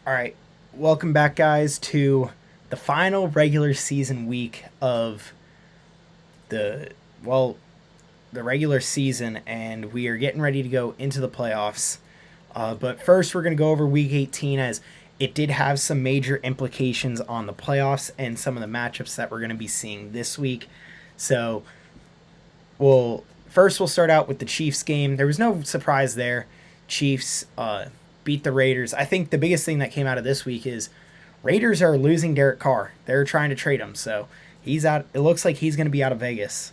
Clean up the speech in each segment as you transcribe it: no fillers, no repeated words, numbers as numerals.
All right, welcome back, guys, to the final regular season week of the well, the regular season, and we are getting ready to go into the playoffs. But first, we're going to go over Week 18 as it did have some major implications on the playoffs and some of the matchups that we're going to be seeing this week. So, we'll start out with the Chiefs game. There was no surprise there. Chiefs beat the Raiders. I think the biggest thing that came out of this week is Raiders are losing Derek Carr. They're trying to trade him, so he's out. It looks like he's going to be out of Vegas.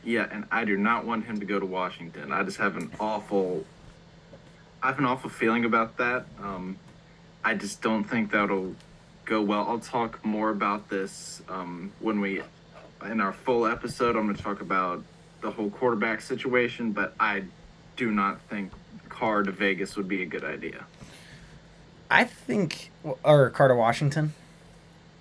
Yeah, and I do not want him to go to Washington. I just have an awful feeling about that. I just don't think that'll go well. I'll talk more about this when in our full episode. I'm going to talk about the whole quarterback situation, but I do not think Carr to Vegas would be a good idea. I think, or Carter Washington.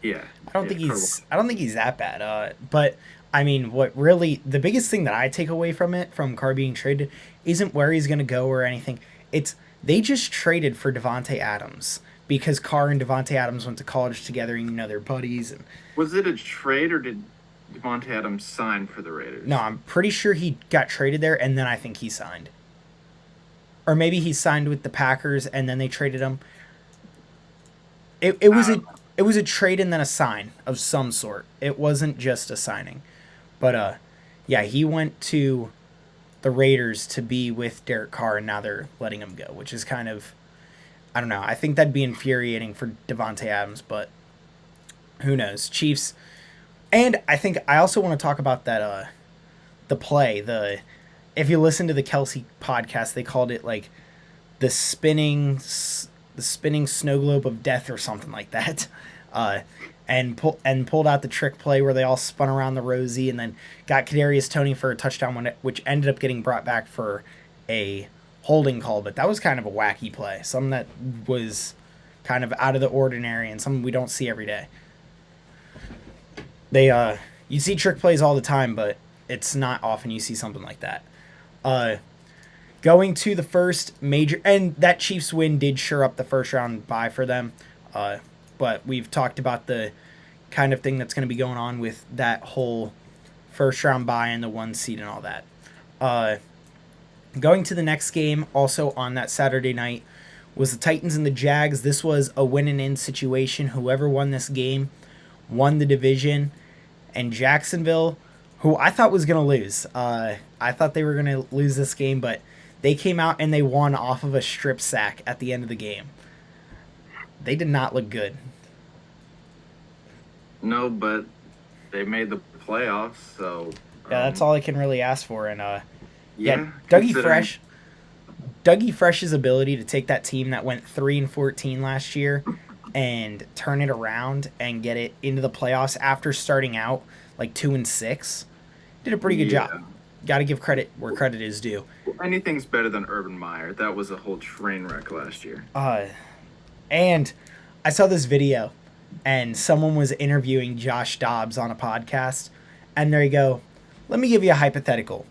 Yeah, I don't yeah, think Carr. he's. I don't think he's that bad. But I mean, what really the biggest thing that I take away from it, from Carr being traded, isn't where he's going to go or anything. It's they just traded for Devonte Adams because Carr and Devonte Adams went to college together, and they're buddies. And Was it a trade or did Devontae Adams sign for the no, Raiders? I'm pretty sure he got traded there, and then I think he signed, or maybe he signed with the Packers and then they traded him. It was I a don't know. it was a trade and then a sign of some sort. It wasn't just a signing. But yeah, he went to the Raiders to be with Derek Carr, and now they're letting him go, which is kind of, I don't know. I think that'd be infuriating for Devonte Adams, but who knows? Chiefs, and I think I also want to talk about that the play. The If you listen to the Kelsey podcast, they called it like the spinning the spinning snow globe of death or something like that. Uh, and pulled out the trick play where they all spun around the Rosie and then got Kadarius Toney for a touchdown which ended up getting brought back for a holding call. But that was kind of a wacky play, something that was kind of out of the ordinary and something we don't see every day. They You see trick plays all the time, but it's not often you see something like that. Uh, Going to the first major, and that Chiefs win did sure up the first round bye for them. Uh, but we've talked about the kind of thing that's going to be going on with that whole first round bye and the one seed and all that. Uh, Going to the next game, also on that Saturday night, was the Titans and the Jags. This was a win and in situation. Whoever won this game won the division, and Jacksonville, who I thought was going to lose. I thought they were going to lose this game, but they came out and they won off of a strip sack at the end of the game. They did not look good. No, but they made the playoffs, so Yeah, that's all I can really ask for. And yeah, yeah, Dougie considering Fresh, Dougie Fresh's ability to take that team that went 3-14 last year and turn it around and get it into the playoffs after starting out like 2-6, did a pretty good job. yeah, Got to give credit where credit is due. anything's better than Urban Meyer. That was a whole train wreck last year. Uh, and I saw this video, and someone was interviewing Josh Dobbs on a podcast, and there you go. Let me give you a hypothetical.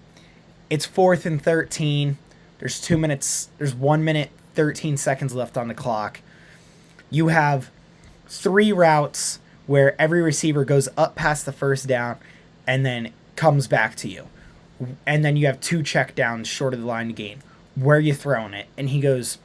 It's 4th and 13. There's 2 minutes. There's 1 minute 13 seconds left on the clock. You have three routes where every receiver goes up past the first down, and then comes back to you, and then you have two check downs short of the line to gain. Where are you throwing it? And he goes,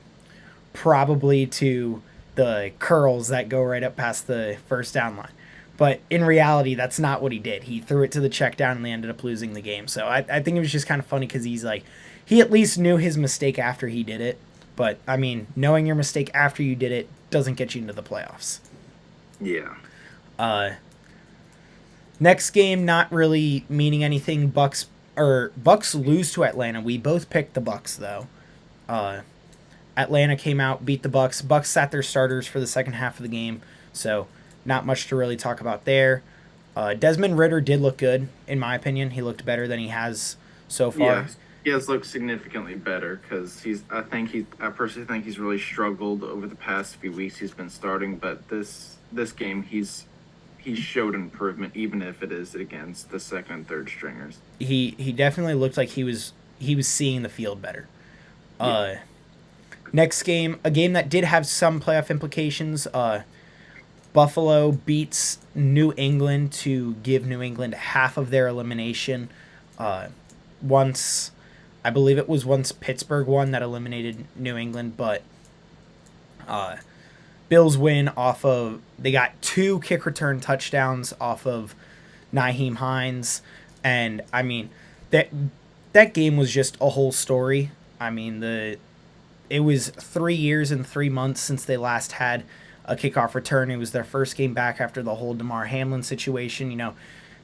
probably to the curls that go right up past the first down line. But in reality, that's not what he did. He threw it to the check down and they ended up losing the game. So I think it was just kind of funny because he's like, he at least knew his mistake after he did it. But I mean, knowing your mistake after you did it doesn't get you into the playoffs. Yeah, Uh, Next game, not really meaning anything. Bucks lose to Atlanta. We both picked the Bucks though. Uh, Atlanta came out, beat the Bucks. Bucks sat their starters for the second half of the game, so not much to really talk about there. Desmond Ritter did look good, in my opinion. He looked better than he has so yeah, far. he has looked significantly better because I personally think he's really struggled over the past few weeks he's been starting, but this game he's showed improvement even if it is against the second and third stringers. He definitely looked like he was seeing the field better. Yeah, Uh, Next game, a game that did have some playoff implications. Buffalo beats New England to give New England half of their elimination. Uh, once, I believe it was once Pittsburgh won that eliminated New England, but uh, Bills win off of, they got 2 kick return touchdowns off of Nyheim Hines, and I mean that game was just a whole story. I mean it was 3 years and 3 months since they last had a kickoff return. It was their first game back after the whole Damar Hamlin situation.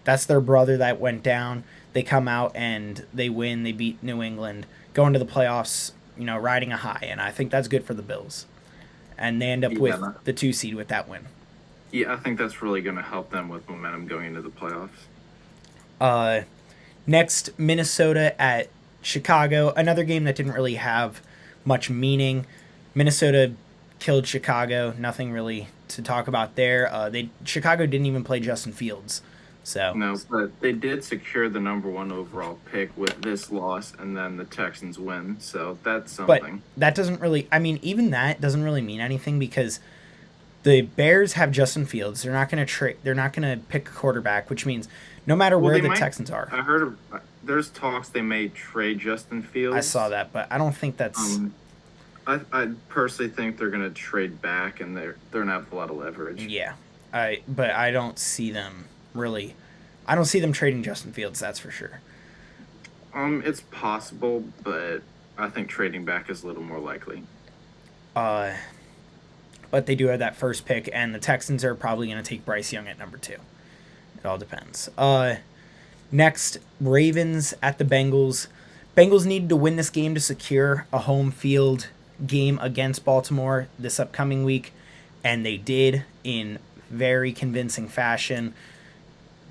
That's their brother that went down. They come out and they win. They beat New England, go into the playoffs, riding a high, and I think that's good for the Bills. And they end up with the 2 seed with that win. Yeah, I think that's really going to help them with momentum going into the playoffs. Next, Minnesota at Chicago. Another game that didn't really have much meaning. Minnesota killed Chicago. Nothing really to talk about there. Chicago didn't even play Justin Fields. So no, but they did secure the number 1 overall pick with this loss, and then the Texans win. So that's something. But that doesn't really. I mean, even that doesn't really mean anything because the Bears have Justin Fields. They're not going to trade. They're not going to pick a quarterback, which means no matter where the Texans are. I heard there's talks they may trade Justin Fields. I saw that, but I don't think that's. I personally think they're going to trade back, and they're going to have a lot of leverage. Yeah, but I don't see them really. I don't see them trading Justin Fields. That's for sure. It's possible, but I think trading back is a little more likely. But they do have that first pick, and the Texans are probably going to take Bryce Young at number 2. It all depends. Next, Ravens at the Bengals. Bengals needed to win this game to secure a home field game against Baltimore this upcoming week, and they did in very convincing fashion.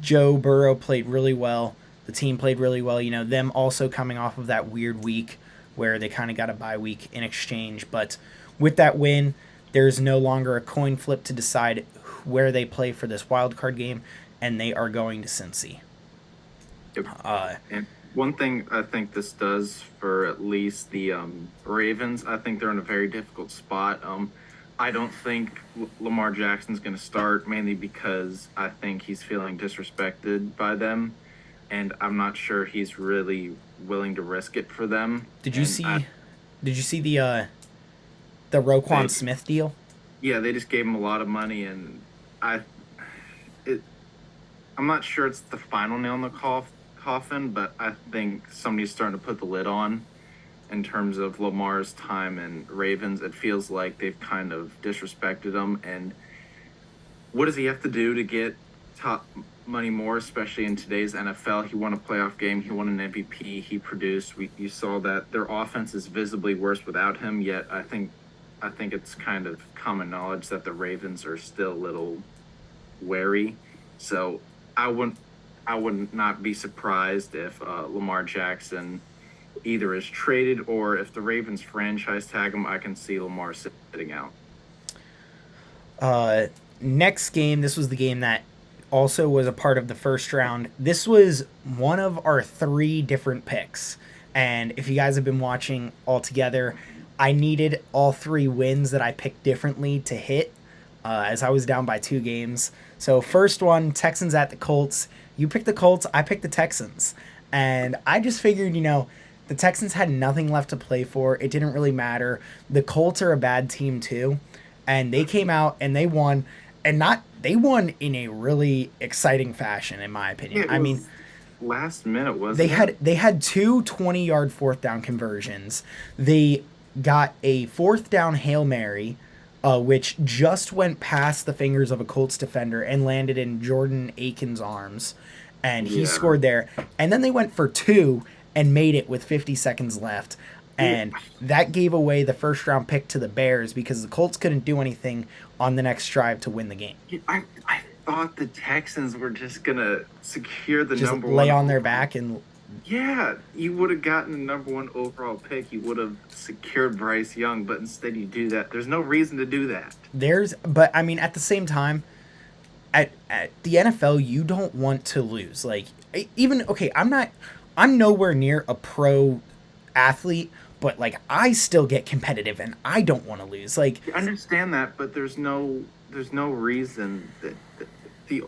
Joe Burrow played really well. The team played really well. Them also coming off of that weird week where they kind of got a bye week in exchange. But with that win, there's no longer a coin flip to decide where they play for this wild card game, and they are going to Cincy. Yep. And one thing I think this does for at least the Ravens, I think they're in a very difficult spot. I don't think Lamar Jackson's going to start, mainly because I think he's feeling disrespected by them, and I'm not sure he's really willing to risk it for them. Did you see the Roquan Smith deal? Yeah, they just gave him a lot of money, and I'm not sure it's the final nail in the coffin, but I think somebody's starting to put the lid on. In terms of Lamar's time and Ravens, it feels like they've kind of disrespected him. And what does he have to do to get top money more, especially in today's NFL? He won a playoff game. He won an MVP. He produced. You saw that their offense is visibly worse without him. Yet I think it's kind of common knowledge that the Ravens are still a little wary. So I would not be surprised if Lamar Jackson either is traded, or if the Ravens franchise tag him, I can see Lamar sitting out. Next game, this was the game that also was a part of the first round. This was one of our 3 different picks. And if you guys have been watching all together, I needed all 3 wins that I picked differently to hit, as I was down by 2 games. So first one, Texans at the Colts. You picked the Colts, I picked the Texans. And I just figured, the Texans had nothing left to play for. It didn't really matter. The Colts are a bad team too, and they came out and they won, and they won in a really exciting fashion, in my opinion. I mean, last minute wasn't they had 2 20-yard fourth down conversions. They got a fourth down Hail Mary, which just went past the fingers of a Colts defender and landed in Jordan Aiken's arms, and he scored there. And then they went for 2. And made it with 50 seconds left. And that gave away the first round pick to the Bears because the Colts couldn't do anything on the next drive to win the game. I thought the Texans were just going to secure the just number lay 1. on their back and... Yeah, you would have gotten the number 1 overall pick. You would have secured Bryce Young, but instead you do that. There's no reason to do that. But I mean, at the same time, at the NFL, you don't want to lose. Like, I'm nowhere near a pro athlete, but like I still get competitive and I don't want to lose. Like, I understand that, but there's no reason that the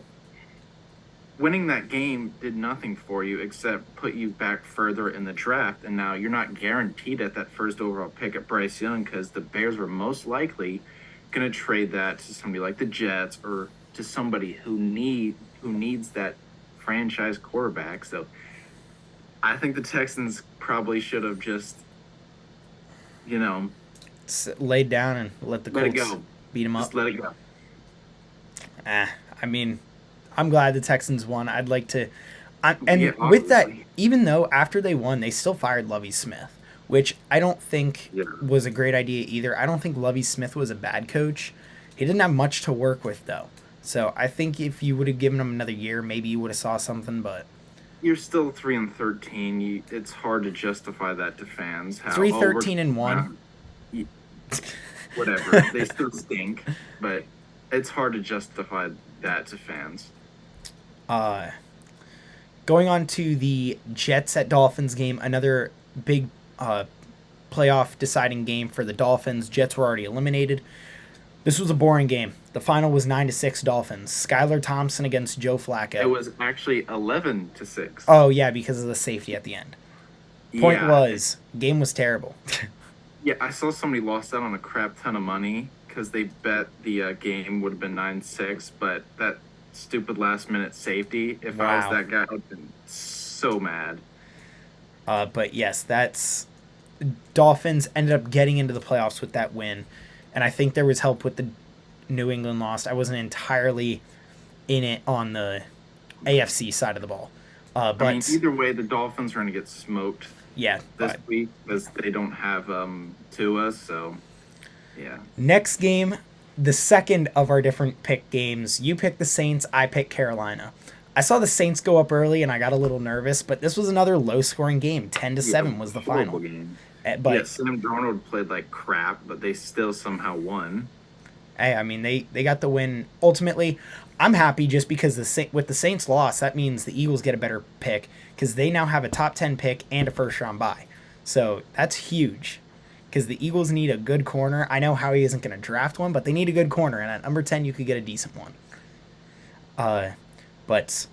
winning that game did nothing for you except put you back further in the draft, and now you're not guaranteed at that first overall pick at Bryce Young because the Bears were most likely going to trade that to somebody like the Jets or to somebody who needs that franchise quarterback. So I think the Texans probably should have just, you know, laid down and let the let it Colts go. beat them up. Just let it go. I mean, I'm glad the Texans won. I'd like to, and Yeah, with that, obviously. even though after they won, they still fired Lovie Smith, which I don't think Yeah. was a great idea either. I don't think Lovie Smith was a bad coach. He didn't have much to work with though, so I think if you would have given him another year, maybe you would have saw something. But You're still 3-13. It's hard to justify that to fans. How 3-13-1. y- whatever. They still stink, but it's hard to justify that to fans. Uh, Going on to the Jets at Dolphins game, another big playoff deciding game for the Dolphins. Jets were already eliminated. This was a boring game. The final was 9-6 Dolphins. Skylar Thompson against Joe Flacco. It was actually 11-6. Oh yeah, because of the safety at the end. Point Yeah. was, game was terrible. Yeah, I saw somebody lost out on a crap ton of money because they bet the game would have been 9-6, but that stupid last minute safety. If I was Wow. that guy, I would have been so mad. But yes, that's Dolphins ended up getting into the playoffs with that win, and I think there was help with the New England loss. I wasn't entirely in it on the AFC side of the ball, but I mean, either way, the Dolphins are going to get smoked yeah. this But week because they don't have Tua. So, yeah. next game, the second of our different pick games. You picked the Saints. I picked Carolina. I saw the Saints go up early, and I got a little nervous. But this was another low-scoring game. 10-7 was the Horrible final. game. But Yeah, Sam Darnold played like crap, but they still somehow won. hey, I mean they got the win. Ultimately, I'm happy just because with the Saints loss, that means the Eagles get a better pick because they now have a top 10 pick and a first round bye. So that's huge because the Eagles need a good corner. I know Howie isn't going to draft one, but they need a good corner, and at number 10 you could get a decent one. But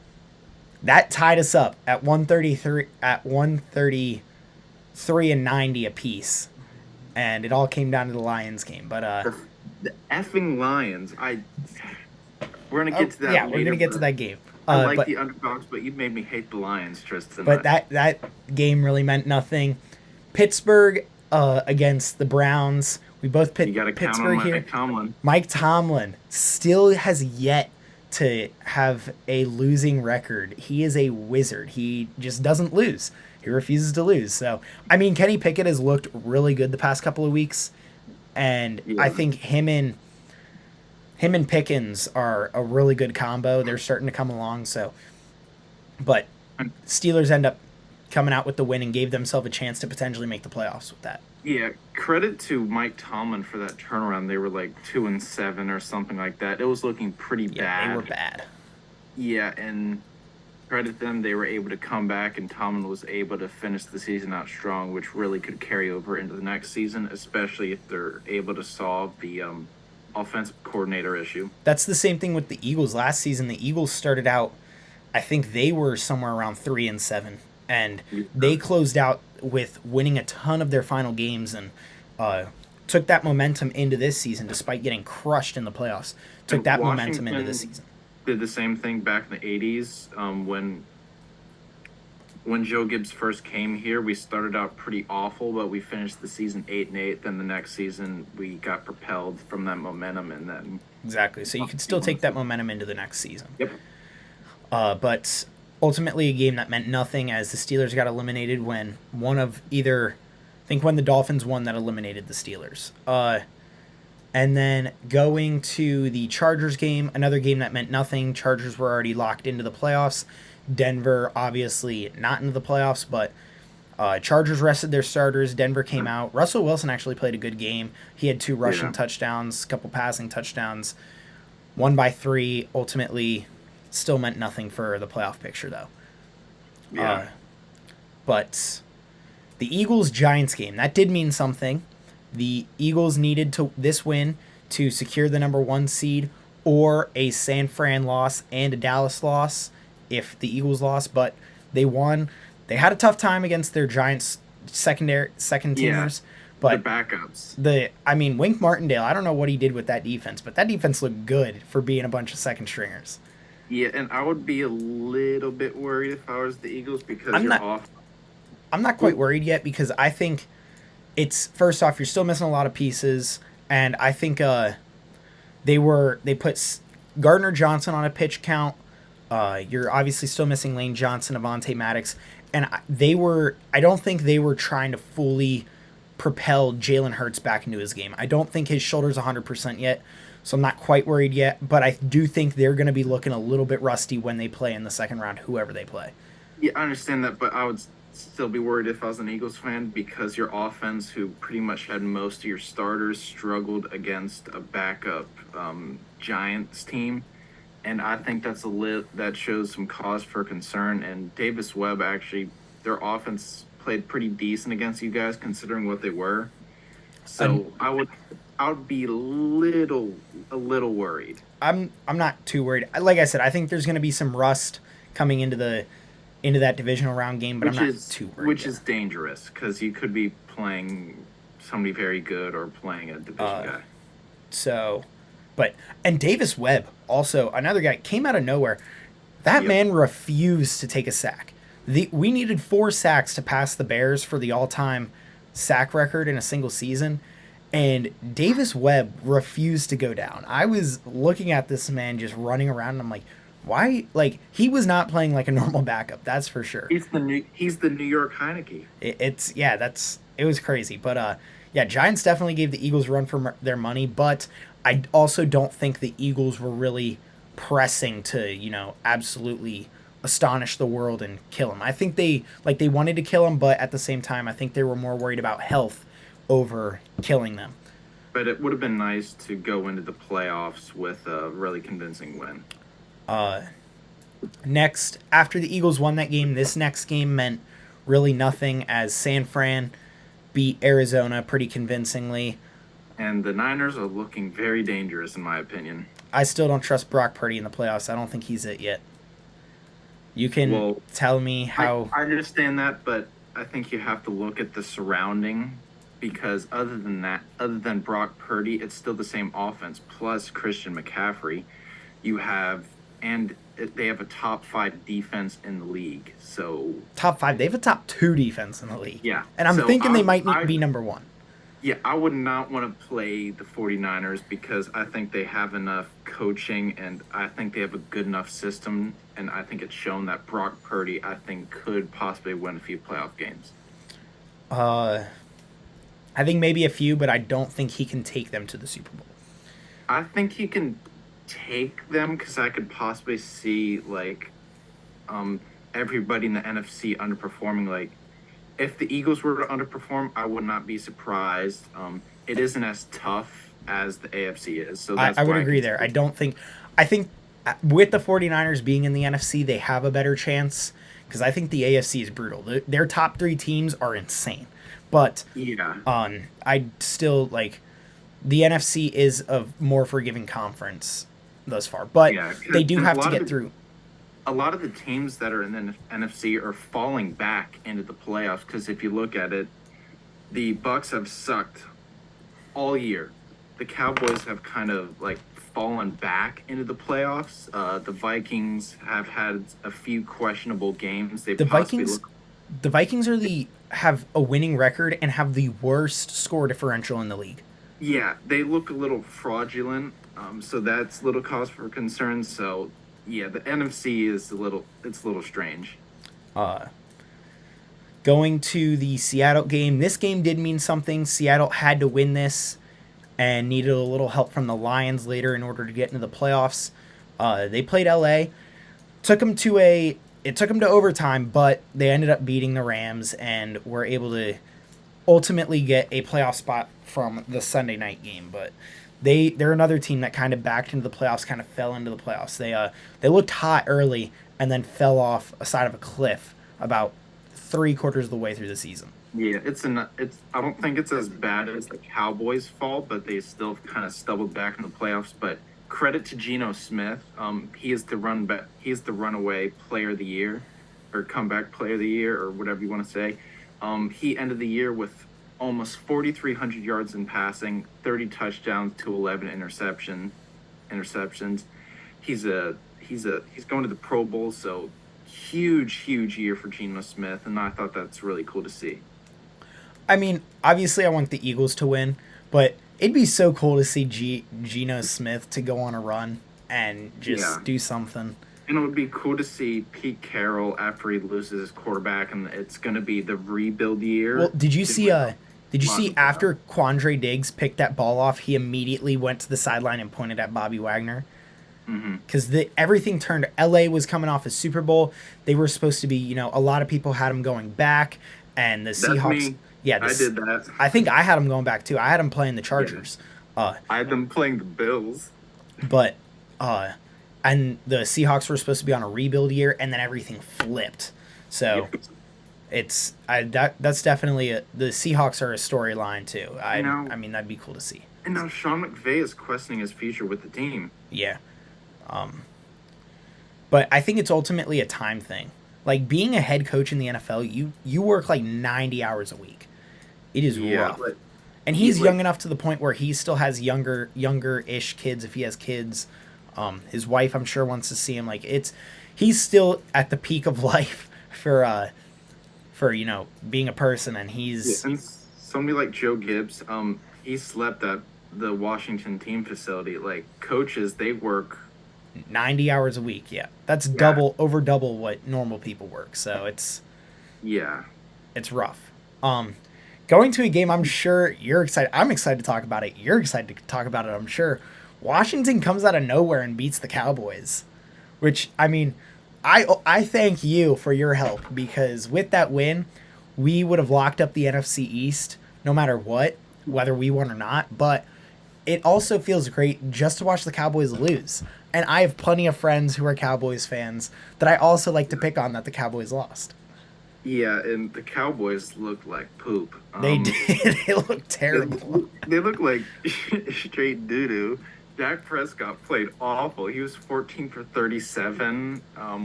that tied us up at 133 and 90 apiece, and it all came down to the Lions game. But The effing Lions. We're gonna get to that. yeah, we're later, gonna get to but that game. I like but the underdogs, but you made me hate the Lions, Tristan. but that game really meant nothing. Pittsburgh against the Browns. We both you picked got to count Pittsburgh on here. Mike Tomlin. Mike Tomlin still has yet to have a losing record. He is a wizard. He just doesn't lose. He refuses to lose. So, I mean, Kenny Pickett has looked really good the past couple of weeks, and Yeah. I think him and Pickens are a really good combo. They're starting to come along. So, but Steelers end up coming out with the win and gave themselves a chance to potentially make the playoffs with that. Yeah, credit to Mike Tomlin for that turnaround. They were like 2-7 or something like that. It was looking pretty Yeah, bad. they were bad. Yeah, and credit them, they were able to come back, and Tomlin was able to finish the season out strong, which really could carry over into the next season, especially if they're able to solve the offensive coordinator issue. That's the same thing with the Eagles last season. The Eagles started out, I think they were somewhere around 3-7, and they closed out with winning a ton of their final games and took that momentum into this season despite getting crushed in the playoffs. Took And that momentum into Washington this season. Did the same thing back in the 80s when Joe Gibbs first came here. We started out pretty awful, but we finished the season 8-8. Then the next season we got propelled from that momentum, and then Exactly. So you could still take that momentum into the next season. yep. But ultimately, a game that meant nothing as the Steelers got eliminated when when the Dolphins won that eliminated the Steelers. And then going to the Chargers game, another game that meant nothing. Chargers were already locked into the playoffs. Denver, obviously, not into the playoffs, but Chargers rested their starters. Denver came out. Russell Wilson actually played a good game. He had 2 rushing touchdowns, a couple passing touchdowns, won by 3. Ultimately, still meant nothing for the playoff picture, though. Yeah. But The Eagles Giants game, that did mean something. The Eagles needed to this win to secure the number 1 seed, or a San Fran loss and a Dallas loss if the Eagles lost, but they won. They had a tough time against their Giants second Yeah, teamers, the but backups. Wink Martindale, I don't know what he did with that defense, but that defense looked good for being a bunch of second stringers. Yeah, and I would be a little bit worried if I was the Eagles because I'm you're not off. I'm not quite worried yet because I think it's first off you're still missing a lot of pieces, and I think they put Gardner Johnson on a pitch count. You're obviously still missing Lane Johnson, Avonte Maddox, and I don't think they were trying to fully propel Jalen Hurts back into his game. I don't think his shoulder's 100% yet, so I'm not quite worried yet. But I do think they're going to be looking a little bit rusty when they play in the second round, whoever they play. Yeah, I understand that, but I would still be worried if I was an Eagles fan because your offense, who pretty much had most of your starters, struggled against a backup Giants team, and I think that shows some cause for concern. And Davis Webb actually, their offense played pretty decent against you guys considering what they were. So I would be a little worried. I'm not too worried. Like I said, I think there's going to be some rust coming into that divisional round game, but I'm not too worried. Which is dangerous because you could be playing somebody very good or playing a division guy. So, and Davis Webb, also another guy, came out of nowhere. That Yep. man refused to take a sack. We needed 4 sacks to pass the Bears for the all-time sack record in a single season, and Davis Webb refused to go down. I was looking at this man just running around, and I'm like, why? Like, he was not playing like a normal backup, that's for sure. He's the New York Heineke. It was crazy, but yeah, Giants definitely gave the Eagles a run for their money, but I also don't think the Eagles were really pressing to absolutely astonish the world and kill him. I think they wanted to kill him, but at the same time, I think they were more worried about health over killing them. But it would have been nice to go into the playoffs with a really convincing win. Next, after the Eagles won that game, this next game meant really nothing as San Fran beat Arizona pretty convincingly. And the Niners are looking very dangerous, in my opinion. I still don't trust Brock Purdy in the playoffs. I don't think he's it yet. You can tell me how. I understand that, but I think you have to look at the surrounding because other than Brock Purdy, it's still the same offense plus Christian McCaffrey. They have a top 5 defense in the league. So top 5. They have a top 2 defense in the league. Yeah. And I'm thinking they might be number 1. Yeah, I would not want to play the 49ers because I think they have enough coaching and I think they have a good enough system. And I think it's shown that Brock Purdy, I think, could possibly win a few playoff games. I think maybe a few, but I don't think he can take them to the Super Bowl. I think he can take them because I could possibly see, everybody in the NFC underperforming. Like, if the Eagles were to underperform, I would not be surprised. It isn't as tough as the AFC is. So I would agree there. I think with the 49ers being in the NFC, they have a better chance because I think the AFC is brutal. Their top 3 teams are insane. But yeah, I still the NFC is a more forgiving conference thus far. But they do have to get through. A lot of the teams that are in the NFC are falling back into the playoffs because if you look at it, the Bucks have sucked all year. The Cowboys have kind of fallen back into the playoffs. The Vikings have had a few questionable games. The Vikings have a winning record and have the worst score differential in the league. Yeah, they look a little fraudulent, so that's a little cause for concern. So yeah, the NFC is a little strange. Going to the Seattle game, this game did mean something. Seattle had to win this and needed a little help from the Lions later in order to get into the playoffs. They played LA. It took them to overtime, but they ended up beating the Rams and were able to ultimately get a playoff spot from the Sunday night game. But they're another team that kind of backed into the playoffs, kind of fell into the playoffs. They looked hot early and then fell off a side of a cliff about 3/4 of the way through the season. Yeah, it's I don't think it's as bad as the Cowboys' fault, but they still kind of stumbled back in the playoffs. But credit to Geno Smith. He is the run back. He is the runaway player of the year, or comeback player of the year, or whatever you want to say. He ended the year with almost 4,300 yards in passing, 30 touchdowns to 11 interceptions. He's going to the Pro Bowl, so huge year for Geno Smith, and I thought that's really cool to see. I mean, obviously, I want the Eagles to win, but it'd be so cool to see Geno Smith to go on a run and Yeah. just do something. And it would be cool to see Pete Carroll after he loses his quarterback, and it's going to be the rebuild Well, year. did you see? Did you Lots see of playoffs. after Quandre Diggs picked that ball off, he immediately went to the sideline and pointed at Bobby Wagner Hmm. because everything turned. LA was coming off a Super Bowl. They were supposed to be, a lot of people had them going back, and the That's Seahawks. me. Yeah, I this. did that. I think I had them going back too. I had them playing the Yeah. Chargers. Uh, I had them playing the Bills. but uh and the Seahawks were supposed to be on a rebuild year and then everything flipped. So Yep. that's definitely the Seahawks are a storyline too. You know, I mean that'd be cool to see. and now Sean McVay is questioning his future with the team. Yeah. Um but I think it's ultimately a time thing. Like being a head coach in the NFL, you work like 90 hours a week. It is Yeah, rough. but And he he's like young enough to the point where he still has younger-ish kids if he has kids. His wife, I'm sure, wants to see him. Like he's still at the peak of life for being a person, and yeah, he's and somebody like Joe Gibbs, he slept at the Washington team facility. Like coaches, they work. 90 hours a week. Yeah, that's Yeah, over double what normal people work. So yeah. it's rough. Going to a game, I'm sure you're excited. I'm excited to talk about it. You're excited to talk about it. I'm sure. Washington comes out of nowhere and beats the Cowboys. Which I mean, I thank you for your help because with that win, we would have locked up the NFC East no matter what, whether we won or not. But it also feels great just to watch the Cowboys lose. And I have plenty of friends who are Cowboys fans that I also like to pick on that the Cowboys lost. Yeah, and the Cowboys look like poop. They did. They look They, terrible. they look like straight doo doo. Dak Prescott played awful. He was 14 for 37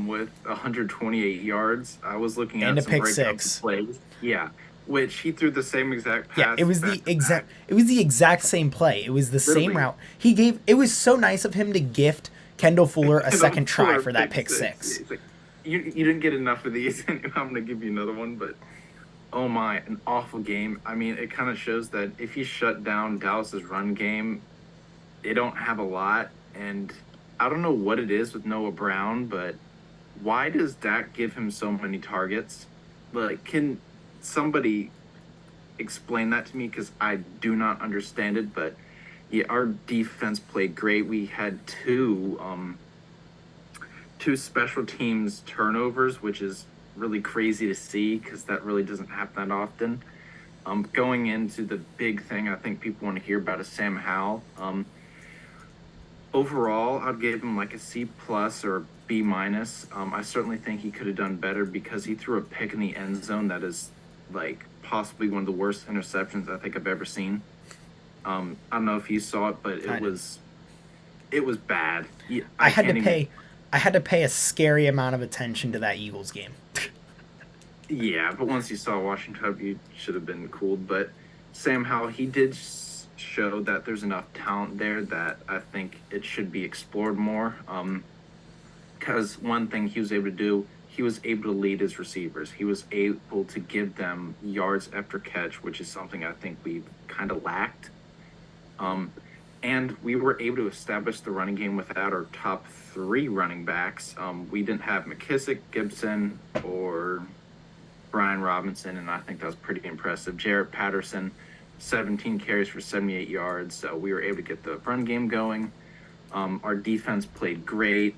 with 128 yards. I was looking And at a some pick breakdowns of six. plays. Yeah, which he threw the same exact Yeah, pass back to back. it was the exact same play. It was the same Literally, route. He gave it was so nice of him to gift Kendall Fuller a and I'm second try for a for that pick pick six. six. It's like, you didn't get enough of these. I'm going to give you another one, but oh my, an awful game. I mean, it kind of shows that if you shut down Dallas's run game, they don't have a lot. And I don't know what it is with Noah Brown, but why does Dak give him so many targets? Like, can somebody explain that to me? Because I do not understand it. But yeah, our defense played great. We had two special teams turnovers, which is really crazy to see because that really doesn't happen that often. Going into the big thing, I think people want to hear about is Sam Howell. Overall, I'd give him like a C plus or B minus. I certainly think he could have done better because he threw a pick in the end zone that is like possibly one of the worst interceptions I think I've ever seen. I don't know if you saw it, but I it was bad. I I had to can't even. pay I had to pay a scary amount of attention to that Eagles game. Yeah, but once you saw Washington, you should have been cooled. But Sam Howell, he did show that there's enough talent there that I think it should be explored more. Because one thing he was able to do, he was able to lead his receivers. He was able to give them yards after catch, which is something I think we kind of lacked. Um, and we were able to establish the running game without our top three running backs. We didn't have McKissick, Gibson, or Brian Robinson, and I think that was pretty impressive. Jarrett Patterson, 17 carries for 78 yards. So we were able to get the run game going. Our defense played great,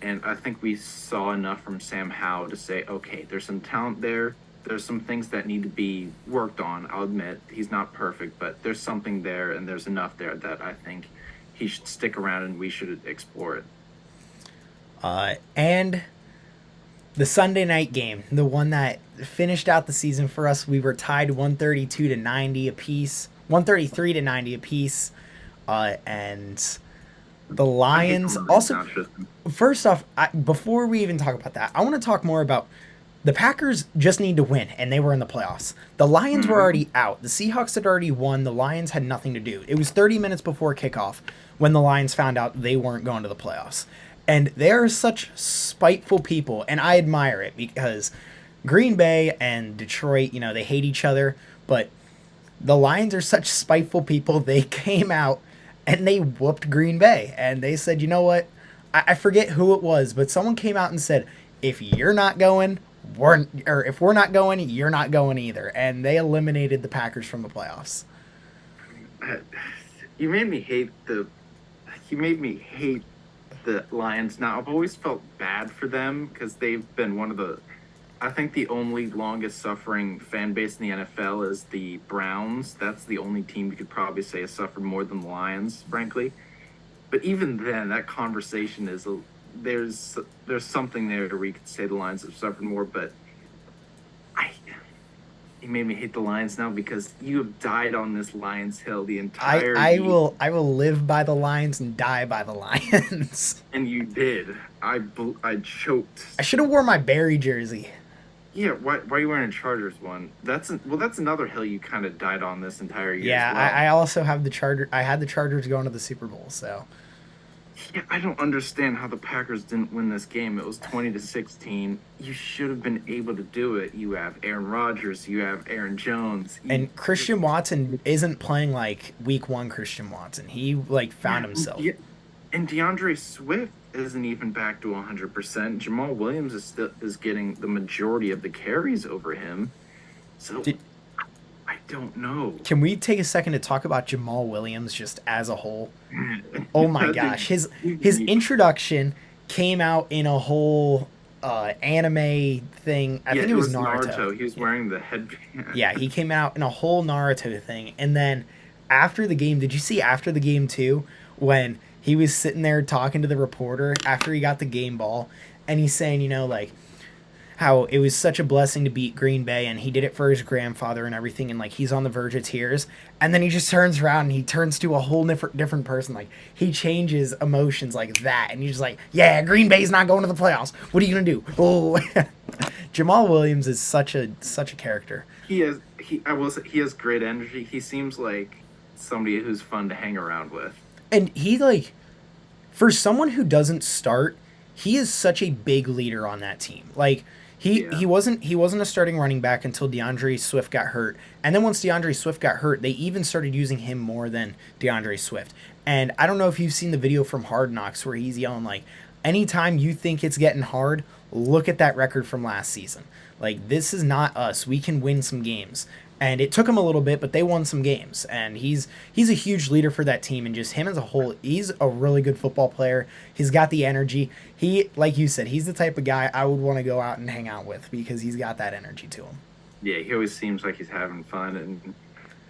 and I think we saw enough from Sam Howell to say, okay, there's some talent there. There's some things that need to be worked on. I'll admit he's not perfect, but there's something there, and there's enough there that I think he should stick around and we should explore it. And the Sunday night game, the one that finished out the season for us. We were tied 132 to 90 apiece, 133 to 90 apiece, and the Lions also. First off, before we even talk about that, I want to talk more about the Packers. Just need to win, and they were in the playoffs. The Lions were already out. The Seahawks had already won. The Lions had nothing to do. It was 30 minutes before kickoff when the Lions found out they weren't going to the playoffs. And they're such spiteful people, and I admire it because Green Bay and Detroit, they hate each other, but the Lions are such spiteful people. They came out and they whooped Green Bay, and they said, you know what? I forget who it was, but someone came out and said, if you're not going, if we're not going, you're not going either. And they eliminated the Packers from the playoffs. You made me hate the Lions. Now, I've always felt bad for them because they've been I think the only longest suffering fan base in the NFL is the Browns. That's the only team you could probably say has suffered more than the Lions, frankly. But even then, that conversation is there's something there where you could say the Lions have suffered more. But you made me hate the Lions now because you have died on this Lions hill the entire. I will live by the Lions and die by the Lions. And you did. I choked. I should have worn my Barry jersey. Yeah, why are you wearing a Chargers one? That's another hill you kind of died on this entire year. Yeah, as well. I also have the Charger. I had the Chargers going to the Super Bowl, so. Yeah, I don't understand how the Packers didn't win this game. It was 20-16. You should have been able to do it. You have Aaron Rodgers. You have Aaron Jones. And Christian Watson isn't playing like week one Christian Watson. He found himself. Yeah. And DeAndre Swift isn't even back to 100%. Jamal Williams is getting the majority of the carries over him. So I don't know. Can we take a second to talk about Jamal Williams just as a whole? Oh my gosh. His introduction came out in a whole anime thing. I think it was Naruto. He was wearing the headband. Yeah, he came out in a whole Naruto thing. And then after the game, did you see after the game too, when he was sitting there talking to the reporter after he got the game ball, and he's saying, how it was such a blessing to beat Green Bay, and he did it for his grandfather and everything, and he's on the verge of tears, and then he just turns around and he turns to a whole different person. He changes emotions like that, and he's just like, yeah, Green Bay's not going to the playoffs. What are you gonna do? Oh, Jamal Williams is such a character. I will say he has great energy. He seems like somebody who's fun to hang around with. And he, for someone who doesn't start, he is such a big leader on that team. He wasn't a starting running back until DeAndre Swift got hurt. And then once DeAndre Swift got hurt, they even started using him more than DeAndre Swift. And I don't know if you've seen the video from Hard Knocks where he's yelling, anytime you think it's getting hard, look at that record from last season. This is not us. We can win some games. And it took him a little bit, but they won some games. And he's a huge leader for that team. And just him as a whole, he's a really good football player. He's got the energy. He, like you said, he's the type of guy I would want to go out and hang out with because he's got that energy to him. Yeah, he always seems like he's having fun. And,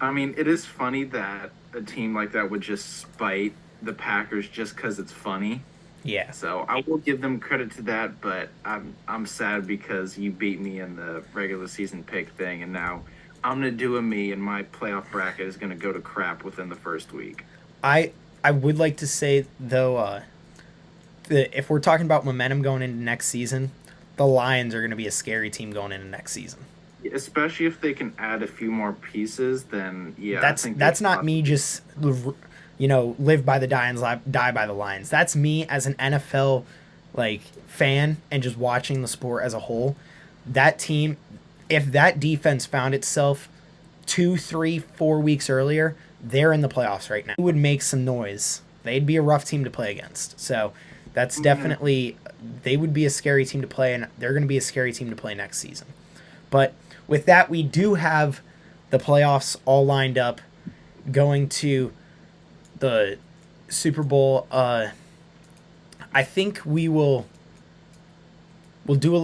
I mean, it is funny that a team like that would just spite the Packers just because it's funny. Yeah. So I will give them credit to that, but I'm sad because you beat me in the regular season pick thing, and now I'm going to do a me, and my playoff bracket is going to go to crap within the first week. I would like to say, though, that if we're talking about momentum going into next season, the Lions are going to be a scary team going into next season. Especially if they can add a few more pieces, then, yeah. That's not me just, live by the Lions, die by the Lions. That's me as an NFL, fan and just watching the sport as a whole. That team... If that defense found itself 2, 3, 4 weeks earlier, they're in the playoffs right now. It would make some noise. They'd be a rough team to play against. So that's definitely, they would be a scary team to play, and they're going to be a scary team to play next season. But with that, we do have the playoffs all lined up going to the Super Bowl. I think we'll do a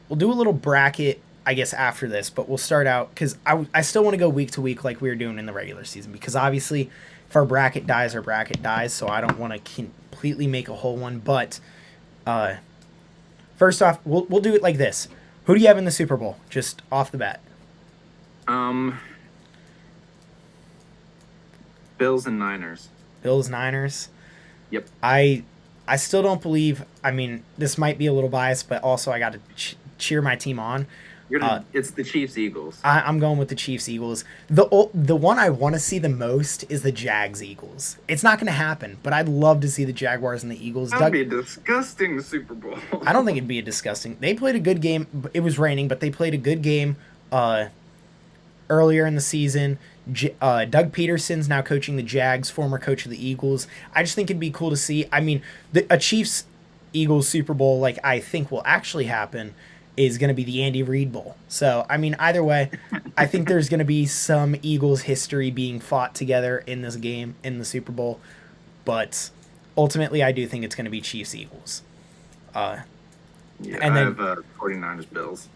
little bracket, I guess, after this, but we'll start out because I still want to go week to week like we were doing in the regular season, because obviously if our bracket dies, so I don't want to completely make a whole one. But First off, we'll do it like this. Who do you have in the Super Bowl? Just off the bat. Um, Bills and Niners. Bills, Niners. Yep. I still don't believe. I mean, this might be a little biased, but also I got to cheer my team on. It's the Chiefs Eagles. I'm going with the Chiefs Eagles. The one I want to see the most is the Jags Eagles. It's not going to happen, but I'd love to see the Jaguars and the Eagles. That'd be a disgusting Super Bowl. I don't think it'd be a disgusting. They played a good game. It was raining, but they played a good game earlier in the season. Doug Peterson's now coaching the Jags, former coach of the Eagles. I just think it'd be cool to see. I mean, a Chiefs Eagles Super Bowl, like I think will actually happen, is going to be the Andy Reid Bowl. So, I mean, either way, I think there's going to be some Eagles history being fought together in this game, in the Super Bowl. But ultimately, I do think it's going to be Chiefs Eagles. Yeah, and I then, have 49ers Bills.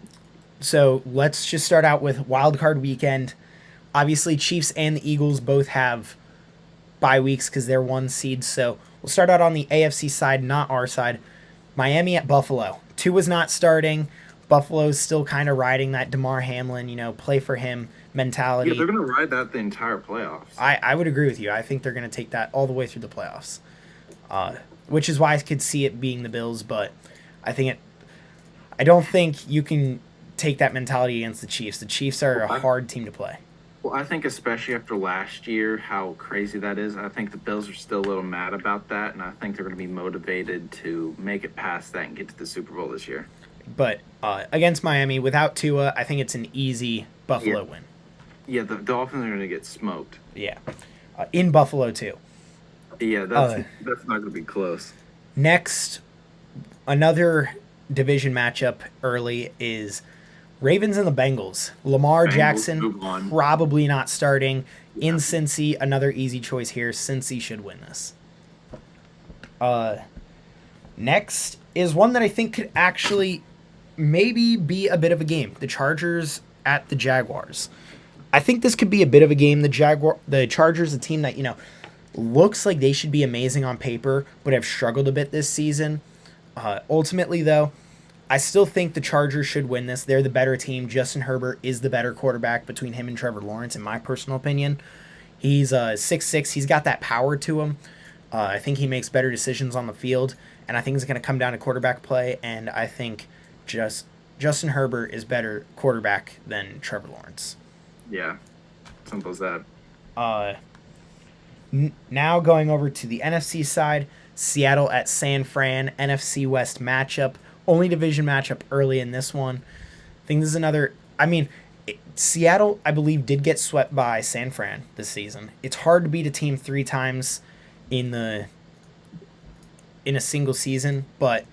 So let's just start out with Wild Card Weekend. Obviously, Chiefs and the Eagles both have bye weeks because they're one seed. So we'll start out on the AFC side, not our side. Miami at Buffalo. Tua's not starting. Buffalo's still kind of riding that DeMar Hamlin, play for him mentality. Yeah, they're going to ride that the entire playoffs. I would agree with you. I think they're going to take that all the way through the playoffs, which is why I could see it being the Bills. But I don't think you can take that mentality against the Chiefs. The Chiefs are a hard team to play. Well, I think especially after last year, how crazy that is, I think the Bills are still a little mad about that, and I think they're going to be motivated to make it past that and get to the Super Bowl this year. But against Miami, without Tua, I think it's an easy Buffalo win. Yeah, the Dolphins are going to get smoked. Yeah. In Buffalo, too. Yeah, that's not going to be close. Next, another division matchup early is Ravens and the Bengals. Lamar Jackson probably not starting. Yeah. In Cincy, another easy choice here. Cincy should win this. Next is one that I think could actually maybe be a bit of a game. The Chargers at the Jaguars. I think this could be a bit of a game. The Chargers, a team that, looks like they should be amazing on paper, but have struggled a bit this season. Ultimately, though, I still think the Chargers should win this. They're the better team. Justin Herbert is the better quarterback between him and Trevor Lawrence, in my personal opinion. He's 6'6". He's got that power to him. I think he makes better decisions on the field, and I think it's going to come down to quarterback play, and I think Justin Herbert is better quarterback than Trevor Lawrence. Yeah, simple as that. Now going over to the NFC side, Seattle at San Fran, NFC West matchup. Only division matchup early in this one. I think this is another... Seattle, I believe, did get swept by San Fran this season. It's hard to beat a team 3 times in a single season, but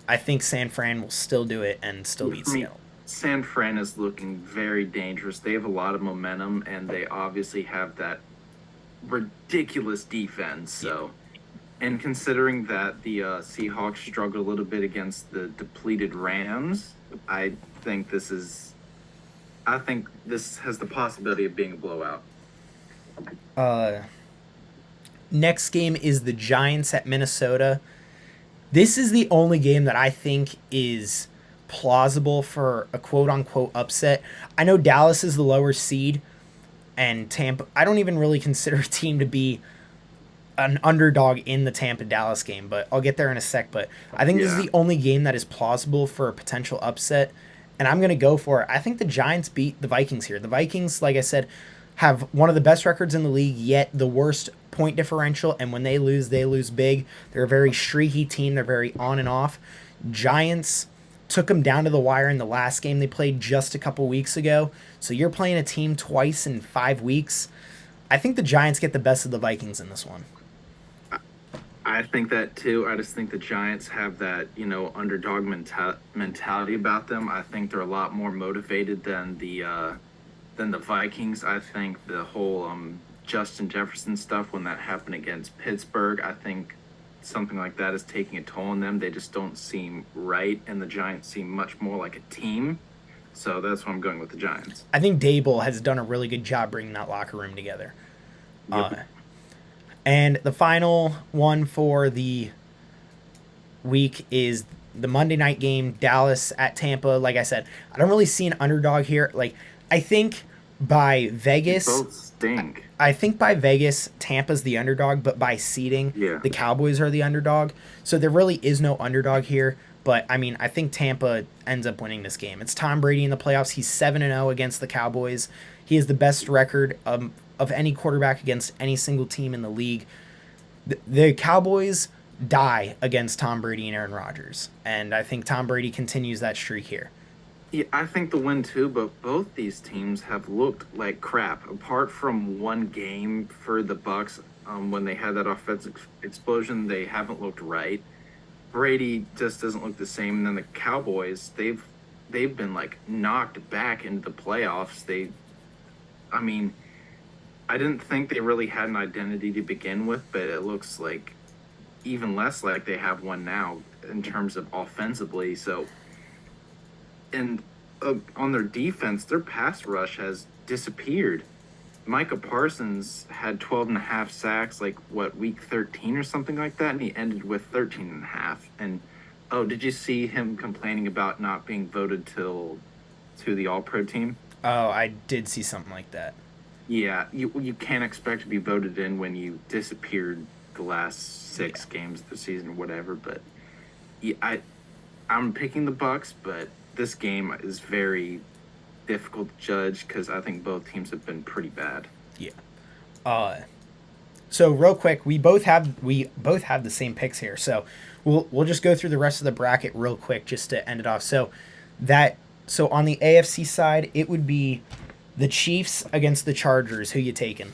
I think San Fran will still do it and still beat Seattle. San Fran is looking very dangerous. They have a lot of momentum, and they obviously have that ridiculous defense. So, and considering that the Seahawks struggled a little bit against the depleted Rams, I think this has the possibility of being a blowout. Next game is the Giants at Minnesota. This is the only game that I think is plausible for a quote-unquote upset. I know Dallas is the lower seed, and Tampa... I don't even really consider a team to be an underdog in the Tampa-Dallas game, but I'll get there in a sec. But I think this is the only game that is plausible for a potential upset, and I'm going to go for it. I think the Giants beat the Vikings here. The Vikings, like I said, have one of the best records in the league, yet the worst point differential, and when they lose big. They're a very streaky team. They're very on and off. Giants took them down to the wire in the last game they played just a couple weeks ago. So you're playing a team twice in 5 weeks. I think the Giants get the best of the Vikings in this one. I think that too. I just think the Giants have that, underdog mentality about them. I think they're a lot more motivated than the Vikings. I think the whole Justin Jefferson stuff, when that happened against Pittsburgh, I think something like that is taking a toll on them. They just don't seem right, and the Giants seem much more like a team. So that's why I'm going with the Giants. I think Dable has done a really good job bringing that locker room together. Yep. And the final one for the week is the Monday night game, Dallas at Tampa. Like I said, I don't really see an underdog here. Like, I think by Vegas, Both stink. I think by Vegas, Tampa's the underdog, but by seeding, Yeah. the Cowboys are the underdog. So there really is no underdog here. But I mean, I think Tampa ends up winning this game. It's Tom Brady in the playoffs. He's 7-0 against the Cowboys. He has the best record of any quarterback against any single team in the league. The Cowboys die against Tom Brady and Aaron Rodgers, and I think Tom Brady continues that streak here. Yeah, I think the win too, but both these teams have looked like crap. Apart from one game for the Bucks, when they had that offensive explosion, they haven't looked right. Brady just doesn't look the same. And then the Cowboys, they've been like knocked back into the playoffs. I mean, I didn't think they really had an identity to begin with, but it looks like even less like they have one now in terms of offensively. So, and on their defense, their pass rush has disappeared. Micah Parsons had 12 and a half sacks, like what, week 13 or something like that, and he ended with 13 and a half. And oh, did you see him complaining about not being voted to the All-Pro team? Oh, I did see something like that. Yeah, you can't expect to be voted in when you disappeared the last six games of the season or whatever. But yeah, I'm picking the Bucks, but this game is very difficult to judge because I think both teams have been pretty bad. Yeah. So real quick, we both have the same picks here. So we'll just go through the rest of the bracket real quick just to end it off. So on the AFC side, it would be the Chiefs against the Chargers. Who you taking?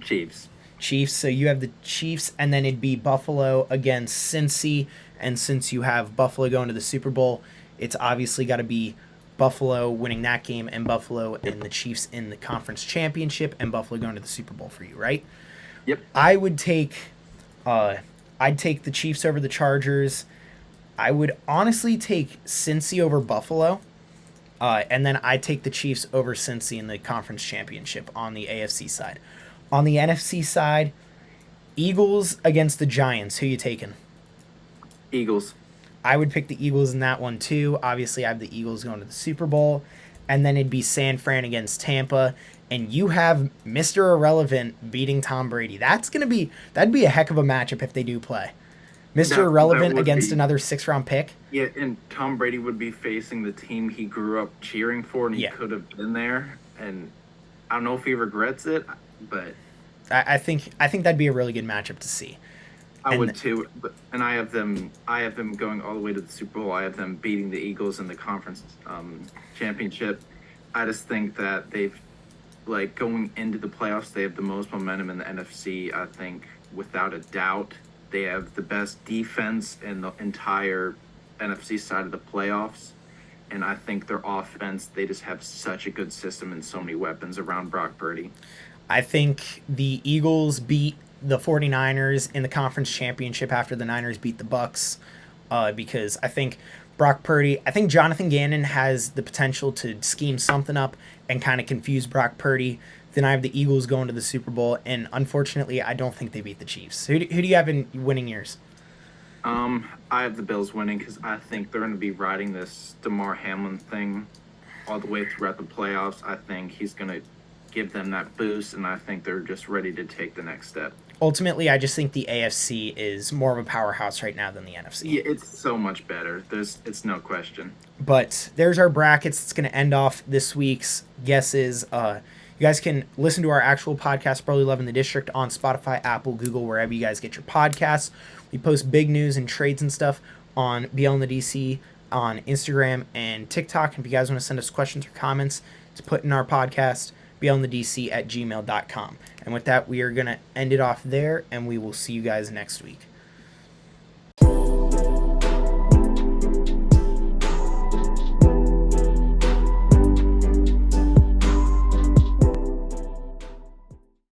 Chiefs. Chiefs. So you have the Chiefs, and then it'd be Buffalo against Cincy. And since you have Buffalo going to the Super Bowl, it's obviously got to be Buffalo winning that game, and Buffalo and the Chiefs in the conference championship, and Buffalo going to the Super Bowl for you, right? Yep. I'd take the Chiefs over the Chargers. I would honestly take Cincy over Buffalo. And then I'd take the Chiefs over Cincy in the conference championship on the AFC side. On the NFC side, Eagles against the Giants. Who you taking? Eagles. I would pick the Eagles in that one too. Obviously, I have the Eagles going to the Super Bowl. And then it'd be San Fran against Tampa. And you have Mr. Irrelevant beating Tom Brady. That'd be a heck of a matchup if they do play. Mr. Irrelevant against another 6th-round pick. Yeah, and Tom Brady would be facing the team he grew up cheering for, and he could have been there. And I don't know if he regrets it, but I think that'd be a really good matchup to see. I would too. And I have them going all the way to the Super Bowl. I have them beating the Eagles in the conference championship. I just think that they've, like, going into the playoffs, they have the most momentum in the NFC. I think without a doubt. They have the best defense in the entire NFC side of the playoffs. And I think their offense, they just have such a good system and so many weapons around Brock Purdy. I think the Eagles beat the 49ers in the conference championship after the Niners beat the Bucks, because I think Jonathan Gannon has the potential to scheme something up and kind of confuse Brock Purdy. Then I have the Eagles going to the Super Bowl, and unfortunately, I don't think they beat the Chiefs. Who do you have in winning years? I have the Bills winning because I think they're going to be riding this DeMar Hamlin thing all the way throughout the playoffs. I think he's going to give them that boost, and I think they're just ready to take the next step. Ultimately, I just think the AFC is more of a powerhouse right now than the NFC. Yeah, it's so much better. It's no question. But there's our brackets. It's going to end off this week's guesses. You guys can listen to our actual podcast, Broly Love in the District, on Spotify, Apple, Google, wherever you guys get your podcasts. We post big news and trades and stuff on BL in the DC on Instagram and TikTok. And if you guys want to send us questions or comments to put in our podcast, blinthedc@gmail.com. And with that, we are going to end it off there, and we will see you guys next week.